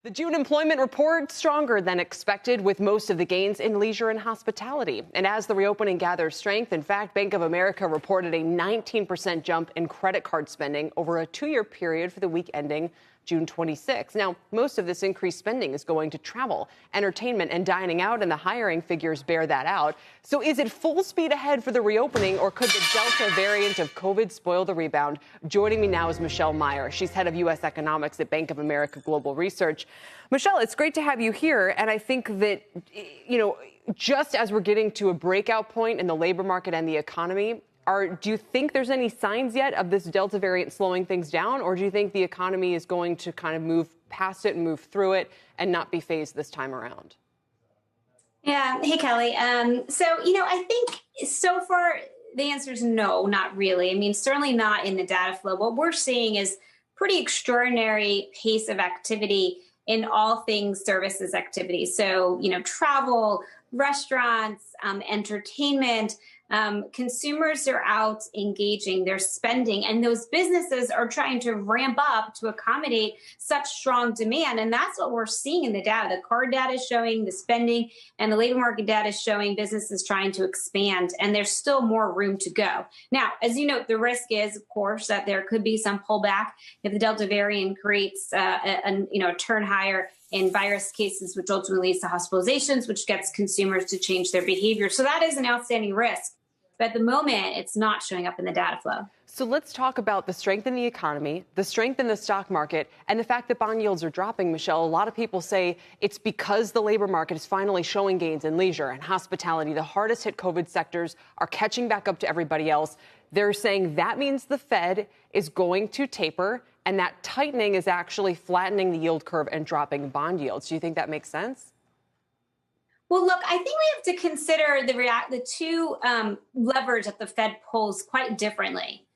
The June employment report stronger than expected, with most of the gains in leisure and hospitality. And as the reopening gathers strength, in fact, Bank of America reported a 19% jump in credit card spending over a 2-year period for the week ending June 26. Now, most of this increased spending is going to travel, entertainment, and dining out, and the hiring figures bear that out. So is it full speed ahead for the reopening, or could the Delta variant of COVID spoil the rebound? Joining me now is Michelle Meyer. She's head of U.S. economics at Bank of America Global Research. Michelle, it's great to have you here. And I think that, just as we're getting to a breakout point in the labor market and the economy, do you think there's any signs yet of this Delta variant slowing things down, or do you think the economy is going to kind of move past it and move through it and not be phased this time around? Yeah. Hey, Kelly. I think so far the answer is no, not really. I mean, certainly not in the data flow. What we're seeing is pretty extraordinary pace of activity in all things services activity. So, travel, restaurants, entertainment. Consumers are out engaging, they're spending, and those businesses are trying to ramp up to accommodate such strong demand. And that's what we're seeing in the data. The card data is showing the spending, and the labor market data is showing businesses trying to expand, and there's still more room to go. Now, as you know, the risk is, of course, that there could be some pullback if the Delta variant creates a turn higher in virus cases, which ultimately leads to hospitalizations, which gets consumers to change their behavior. So that is an outstanding risk. But at the moment, it's not showing up in the data flow. So let's talk about the strength in the economy, the strength in the stock market, and the fact that bond yields are dropping, Michelle. A lot of people say it's because the labor market is finally showing gains in leisure and hospitality. The hardest hit COVID sectors are catching back up to everybody else. They're saying that means the Fed is going to taper, and that tightening is actually flattening the yield curve and dropping bond yields. Do you think that makes sense? Well, look, I think we have to consider the two levers that the Fed pulls quite differently.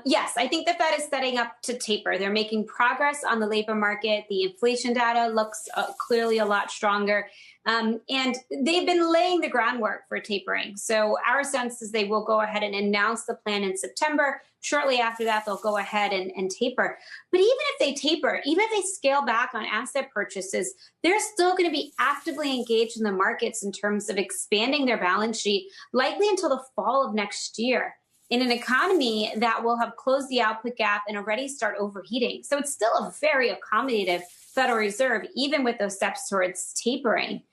Yes, I think the Fed is setting up to taper. They're making progress on the labor market. The inflation data looks clearly a lot stronger. And they've been laying the groundwork for tapering. So our sense is they will go ahead and announce the plan in September. Shortly after that, they'll go ahead and taper. But even if they taper, even if they scale back on asset purchases, they're still going to be actively engaged in the markets in terms of expanding their balance sheet, likely until the fall of next year, in an economy that will have closed the output gap and already start overheating. So it's still a very accommodative Federal Reserve, even with those steps towards tapering.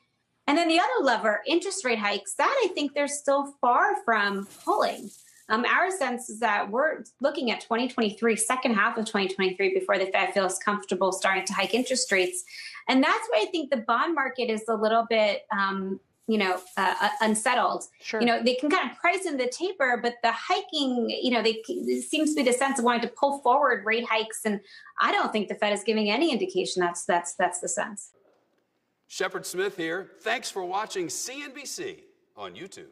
And then the other lever, interest rate hikes, that I think they're still far from pulling. Our sense is that we're looking at 2023, second half of 2023, before the Fed feels comfortable starting to hike interest rates. And that's why I think the bond market is a little bit, unsettled. Sure. They can kind of price in the taper, but the hiking, it seems to be the sense of wanting to pull forward rate hikes. And I don't think the Fed is giving any indication that's the sense. Shepard Smith here. Thanks for watching CNBC on YouTube.